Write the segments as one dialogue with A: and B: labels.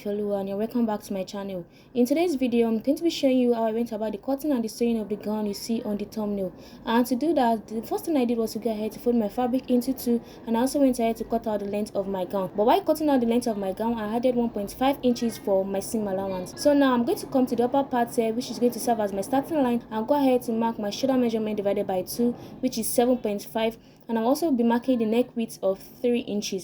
A: fellow, and you're welcome back to my channel. In today's video, I'm going to be showing you how I went about the cutting and the sewing of the gown you see on the thumbnail. And to do that, the first thing I did was to go ahead to fold my fabric into two, and I also went ahead to cut out the length of my gown. But while cutting out the length of my gown, I added 1.5 inches for my seam allowance. So now I'm going to come to the upper part here, which is going to serve as my starting line, and go ahead to mark my shoulder measurement divided by 2, which is 7.5, and I'll also be marking the neck width of 3 inches.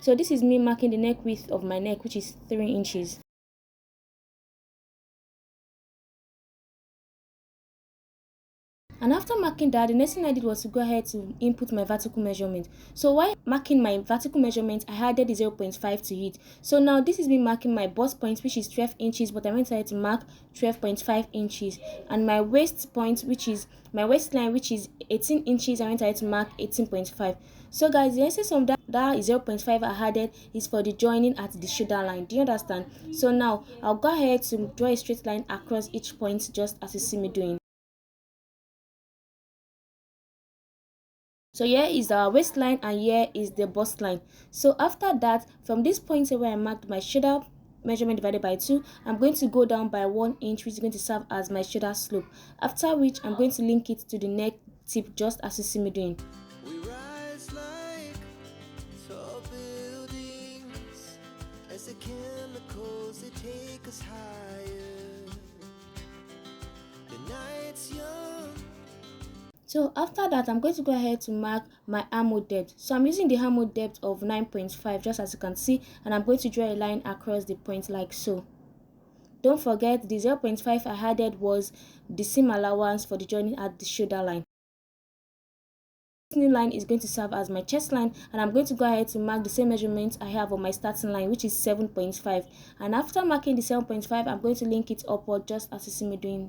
A: So this is me marking the neck width of my neck, which is 3 inches. And after marking that, the next thing I did was to go ahead to input my vertical measurement. So while marking my vertical measurement, I added the 0.5 to it. So now this is me marking my bust point, which is 12 inches, but I went ahead to mark 12.5 inches. And my waist point, which is my waistline, which is 18 inches, I went ahead to mark 18.5. So guys, the essence of that 0.5 I added is for the joining at the shoulder line. Do you understand? So now I'll go ahead to draw a straight line across each point, just as you see me doing. So here is our waistline and here is the bust line. So after that, from this point where I marked my shoulder measurement divided by 2, I'm going to go down by 1 inch, which is going to serve as my shoulder slope. After which I'm going to link it to the neck tip, just as you see me doing. We rise like tall buildings, as the chemicals they take us higher. The night's young. So after that, I'm going to go ahead to mark my armhole depth. So I'm using the armhole depth of 9.5, just as you can see, and I'm going to draw a line across the point like so. Don't forget, the 0.5 I added was the seam allowance for the joining at the shoulder line. This new line is going to serve as my chest line, and I'm going to go ahead to mark the same measurement I have on my starting line, which is 7.5. And after marking the 7.5, I'm going to link it upward, just as you see me doing.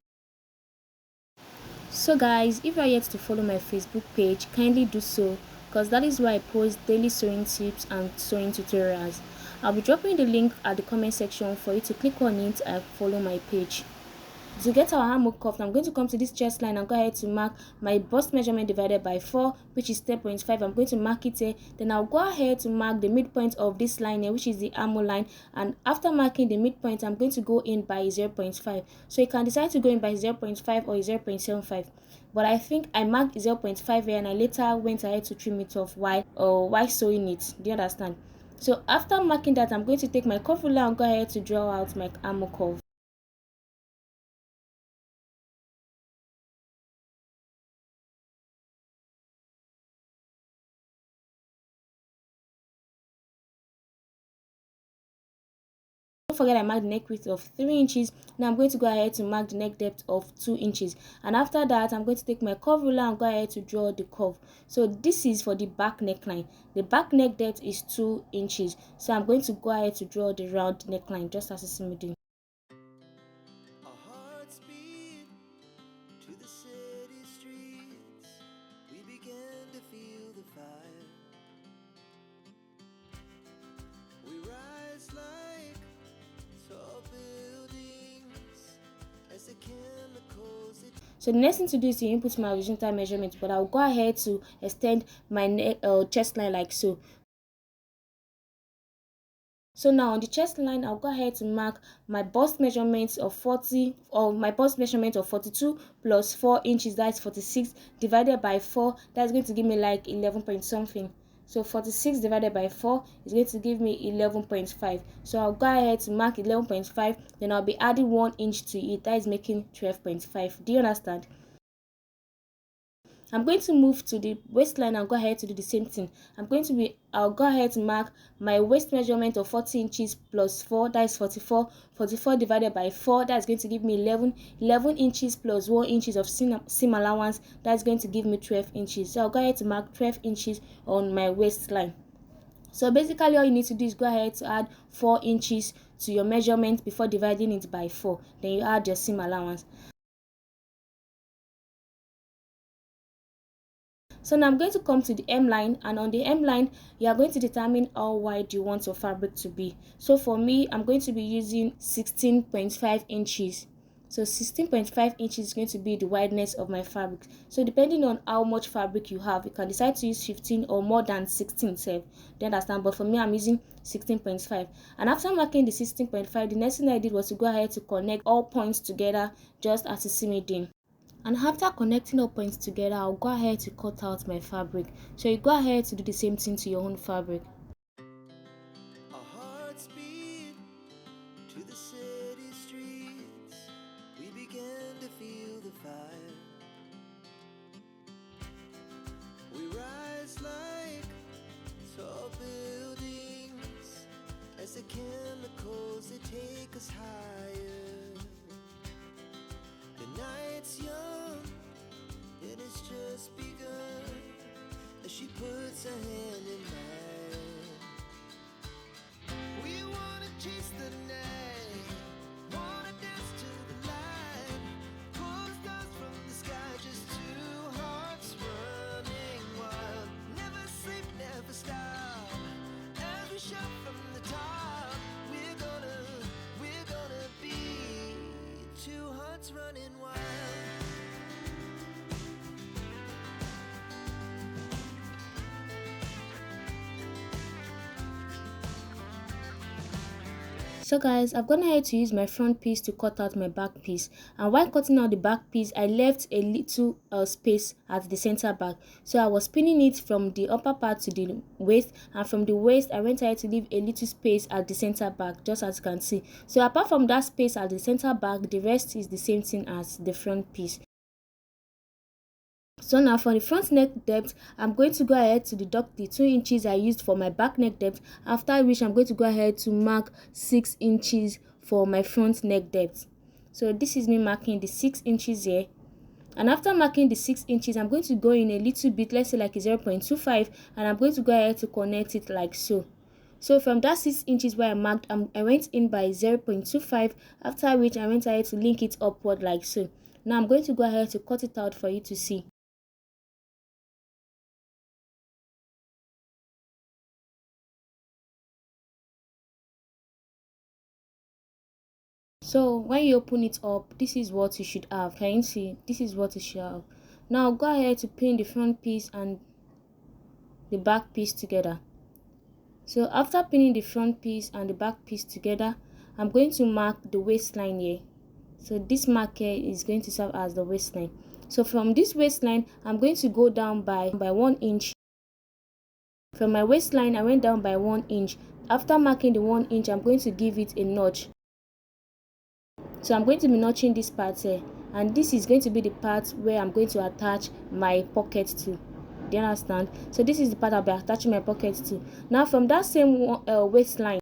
A: So guys, if you are yet to follow my Facebook page, kindly do so, because that is where I post daily sewing tips and sewing tutorials. I'll be dropping the link at the comment section for you to click on it and follow my page. To get our armhole cuff, I'm going to come to this chest line and go ahead to mark my bust measurement divided by 4, which is 10.5. I'm going to mark it here. Then I'll go ahead to mark the midpoint of this line here, which is the armhole line. And after marking the midpoint, I'm going to go in by 0.5. So you can decide to go in by 0.5 or 0.75. But I think I marked 0.5 here, and I later went ahead to trim it off while sewing it. Do you understand? So after marking that, I'm going to take my cuff ruler and go ahead to draw out my armhole cuff. Don't forget I marked the neck width of 3 inches. Now I'm going to go ahead to mark the neck depth of 2 inches. And after that, I'm going to take my curve ruler and go ahead to draw the curve. So this is for the back neckline. The back neck depth is 2 inches. So I'm going to go ahead to draw the round neckline, just as you see me doing. So the next thing to do is to input my horizontal measurement, but I'll go ahead to extend my chest line like so. So now on the chest line, I'll go ahead to mark my bust measurements of 40, or my bust measurement of 42 plus 4 inches, that's 46, divided by 4, that's going to give me like 11 point something. So 46 divided by 4 is going to give me 11.5. So I'll go ahead to mark 11.5, then I'll be adding 1 inch to it, that is making 12.5. Do you understand? I'm going to move to the waistline and go ahead to do the same thing. I'll go ahead to mark my waist measurement of 40 inches plus 4, that is 44. 44 divided by 4, that's going to give me 11. 11 inches plus 1 inches of seam allowance, that's going to give me 12 inches. So I'll go ahead to mark 12 inches on my waistline. So basically all you need to do is go ahead to add 4 inches to your measurement before dividing it by 4. Then you add your seam allowance. So now I'm going to come to the hem line, and on the hem line, you are going to determine how wide you want your fabric to be. So for me, I'm going to be using 16.5 inches. So 16.5 inches is going to be the wideness of my fabric. So depending on how much fabric you have, you can decide to use 15 or more than 16. Do you understand? But for me, I'm using 16.5. And after marking the 16.5, the next thing I did was to go ahead to connect all points together, just as you see me doing. And after connecting all points together, I'll go ahead to cut out my fabric. So you go ahead to do the same thing to your own fabric.
B: Our hearts beat to the city streets. We began to feel the fire. We rise like tall buildings as the chemicals they take us higher. The night's young, it has just begun as she puts her hand in mine. We wanna chase the night, wanna dance to the light, pull the stars from the sky, just two hearts running wild. Never sleep, never stop, as we shout from the top. We're gonna be two hearts running wild.
A: So guys, I've gone ahead to use my front piece to cut out my back piece, and while cutting out the back piece, I left a little space at the center back. So I was pinning it from the upper part to the waist, and from the waist I went ahead to leave a little space at the center back, just as you can see. So apart from that space at the center back, the rest is the same thing as the front piece. So now for the front neck depth, I'm going to go ahead to deduct the 2 inches I used for my back neck depth, after which I'm going to go ahead to mark 6 inches for my front neck depth. So this is me marking the 6 inches here. And after marking the 6 inches, I'm going to go in a little bit, let's say like a 0.25, and I'm going to go ahead to connect it like so. So from that 6 inches where I marked, I went in by 0.25, after which I went ahead to link it upward like so. Now I'm going to go ahead to cut it out for you to see. So when you open it up, this is what you should have. Can you see? This is what you should have. Now go ahead to pin the front piece and the back piece together. So after pinning the front piece and the back piece together, I'm going to mark the waistline here. So this mark here is going to serve as the waistline. So from this waistline, I'm going to go down by 1 inch. From my waistline, I went down by 1 inch. After marking the 1 inch, I'm going to give it a notch. So I'm going to be notching this part here, and this is going to be the part where I'm going to attach my pocket to. Do you understand? So this is the part I'll be attaching my pocket to. Now from that same waistline,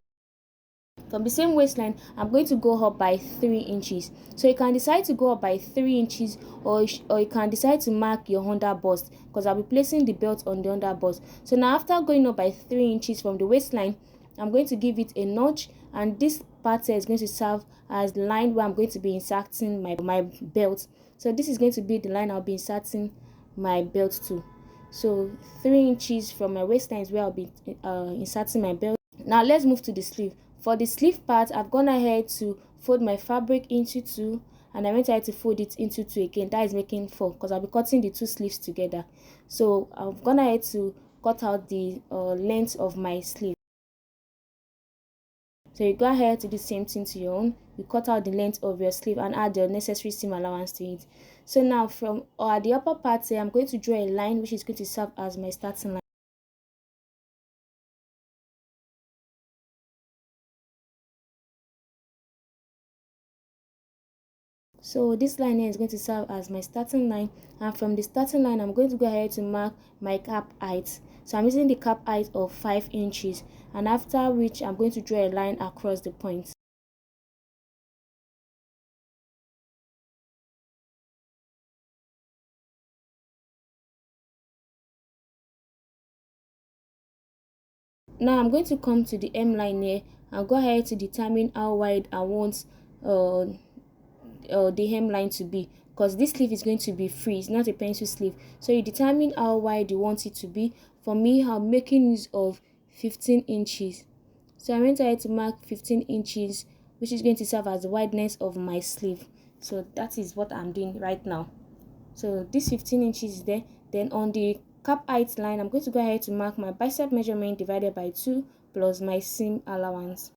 A: I'm going to go up by 3 inches. So you can decide to go up by 3 inches, or you can decide to mark your under bust, because I'll be placing the belt on the under bust. So now after going up by 3 inches from the waistline, I'm going to give it a notch, and this part here is going to serve as the line where I'm going to be inserting my belt. So this is going to be the line I'll be inserting my belt to. So 3 inches from my waistline is where I'll be inserting my belt. Now let's move to the sleeve. For the sleeve part, I've gone ahead to fold my fabric into 2, and I went ahead to fold it into 2 again. That is making 4, because I'll be cutting the 2 sleeves together. So I've gone ahead to cut out the length of my sleeve. So you go ahead to do the same thing to your own. You cut out the length of your sleeve and add the necessary seam allowance to it. So now from the upper part here, I'm going to draw a line which is going to serve as my starting line. So this line here is going to serve as my starting line, and from the starting line, I'm going to go ahead to mark my cap height. So I'm using the cap height of 5 inches, and after which I'm going to draw a line across the point. Now I'm going to come to the hem line here and go ahead to determine how wide I want the hemline to be, because this sleeve is going to be free, it's not a pencil sleeve. So you determine how wide you want it to be. For me, I'm making use of 15 inches. So I went ahead to mark 15 inches, which is going to serve as the wideness of my sleeve. So that is what I'm doing right now. So this 15 inches is there. Then on the cap height line, I'm going to go ahead to mark my bicep measurement divided by 2 plus my seam allowance.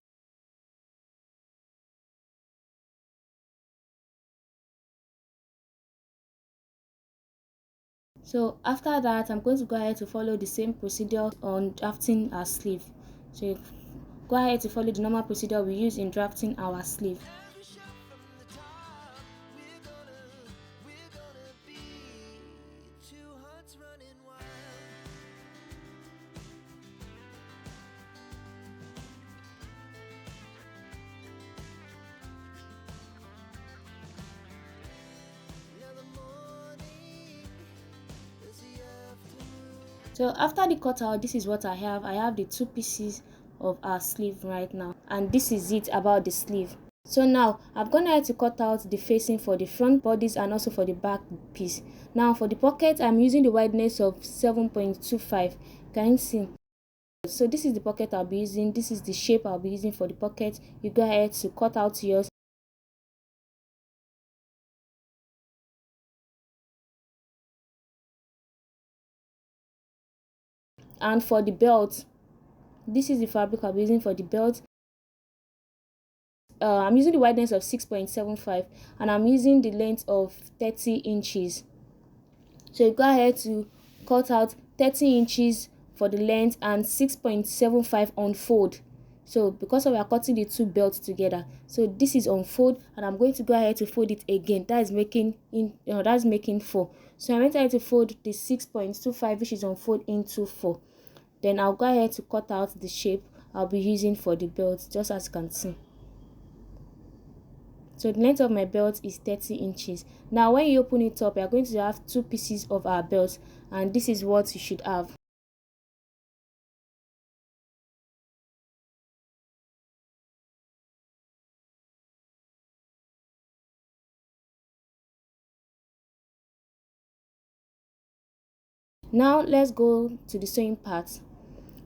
A: So after that, I'm going to go ahead to follow the same procedure on drafting our sleeve. So go ahead to follow the normal procedure we use in drafting our sleeve.
B: Every shot from the top, we're gonna be two hearts running wild. Now the morning is the afternoon.
A: So after the cutout, this is what I have. I have the 2 pieces of our sleeve right now, and this is it about the sleeve. So now I'm gonna have to cut out the facing for the front bodice and also for the back piece. Now for the pocket, I'm using the wideness of 7.25. Can you see? So this is the pocket I'll be using. This is the shape I'll be using for the pocket. You go ahead to cut out yours. And for the belt, this is the fabric I'll be using for the belt. I'm using the wideness of 6.75 and I'm using the length of 30 inches. So you go ahead to cut out 30 inches for the length and 6.75 on fold. So because we are cutting the two belts together, so this is on fold and I'm going to go ahead to fold it again. That is making that's making 4. So I'm going to try to fold the 6.25 which is on fold into 4. Then I'll go ahead to cut out the shape I'll be using for the belt, just as you can see. So the length of my belt is 30 inches. Now when you open it up, you're going to have 2 pieces of our belt, and this is what you should have. Now let's go to the sewing part.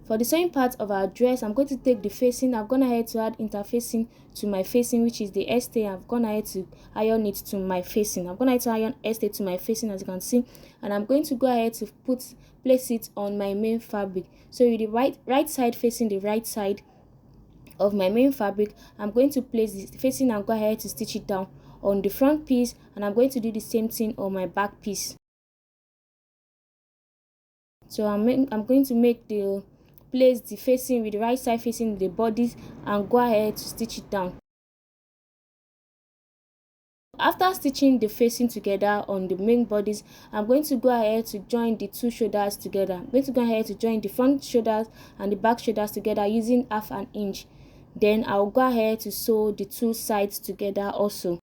A: For the sewing part of our dress, I'm going to take the facing. I've gone ahead to add interfacing to my facing, which is the stay. I've gone ahead to iron it to my facing. I'm going to iron stay to my facing, as you can see, and I'm going to go ahead to place it on my main fabric. So with the right side facing the right side of my main fabric, I'm going to place the facing and go ahead to stitch it down on the front piece, and I'm going to do the same thing on my back piece. So I'm going to place the facing with the right side facing the bodice and go ahead to stitch it down. After stitching the facing together on the main bodice, I'm going to go ahead to join the two shoulders together. I'm going to go ahead to join the front shoulders and the back shoulders together using 1/2 inch. Then I'll go ahead to sew the two sides together also.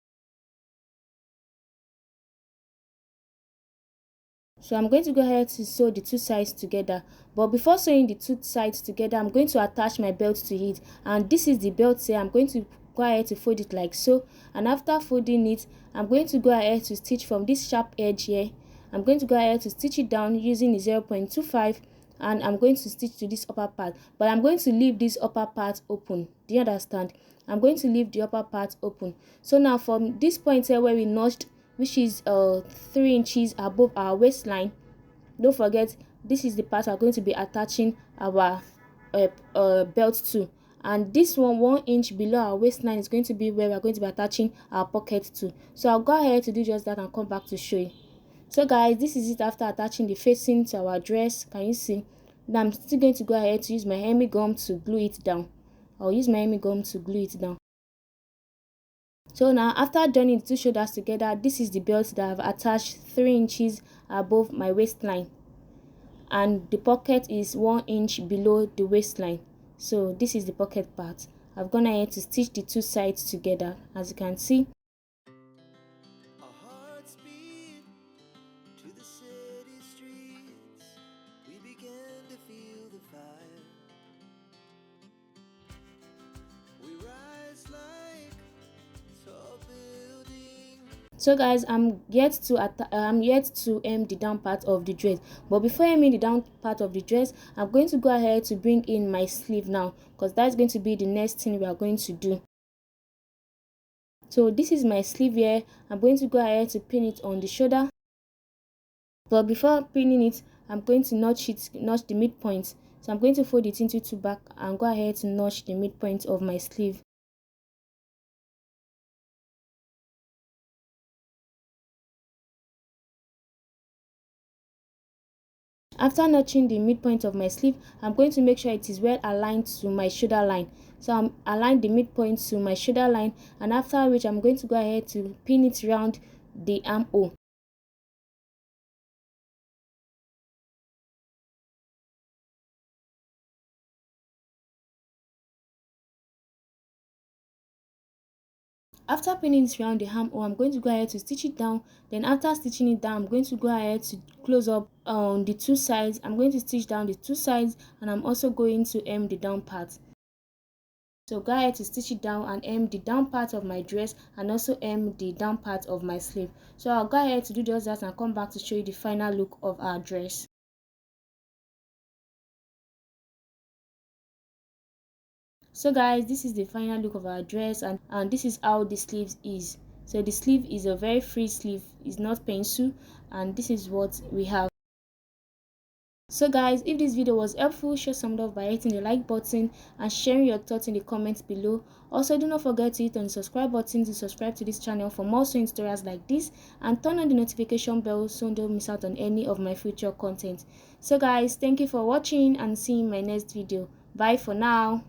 A: So I'm going to go ahead to sew the two sides together. But before sewing the two sides together, I'm going to attach my belt to it. And this is the belt here. I'm going to go ahead to fold it like so. And after folding it, I'm going to go ahead to stitch from this sharp edge here. I'm going to go ahead to stitch it down using the 0.25. And I'm going to stitch to this upper part. But I'm going to leave this upper part open. Do you understand? I'm going to leave the upper part open. So now from this point here where we notched, which is 3 inches above our waistline, don't forget this is the part we're going to be attaching our belt to, and this 1 inch below our waistline is going to be where we're going to be attaching our pocket to. So I'll go ahead to do just that and come back to show you. So guys, this is it after attaching the facing to our dress. Can you see? Now I'm still going to go ahead to use my hemi gum to glue it down. I'll use my hemi gum to glue it down. So now after joining the two shoulders together, this is the belt that I've attached 3 inches above my waistline, and the pocket is 1 inch below the waistline. So this is the pocket part. I've gone ahead to stitch the two sides together, as you can see.
B: Our hearts beat to the city streets. We began to feel the fire. We rise like tall buildings.
A: So guys, I'm yet to hem the down part of the dress. But before hemming the down part of the dress, I'm going to go ahead to bring in my sleeve now, because that's going to be the next thing we are going to do. So this is my sleeve here. I'm going to go ahead to pin it on the shoulder, but before pinning it, I'm going to notch the midpoint. So I'm going to fold it into two back and go ahead to notch the midpoint of my sleeve. After notching the midpoint of my sleeve, I'm going to make sure it is well aligned to my shoulder line. So I'm aligned the midpoint to my shoulder line, and after which I'm going to go ahead to pin it around the armhole. After pinning it around the armhole, I'm going to go ahead to stitch it down. Then after stitching it down, I'm going to go ahead to close up on the two sides. I'm going to stitch down the two sides, and I'm also going to hem the down part. So go ahead to stitch it down and hem the down part of my dress and also hem the down part of my sleeve. So I'll go ahead to do just that and come back to show you the final look of our dress. So guys, this is the final look of our dress, and this is how the sleeves is. So the sleeve is a very free sleeve, it's not pencil, and this is what we have. So guys, if this video was helpful, show some love by hitting the like button and sharing your thoughts in the comments below. Also, do not forget to hit on the subscribe button to subscribe to this channel for more sewing tutorials like this, and turn on the notification bell so don't miss out on any of my future content. So guys, thank you for watching and see you in my next video. Bye for now.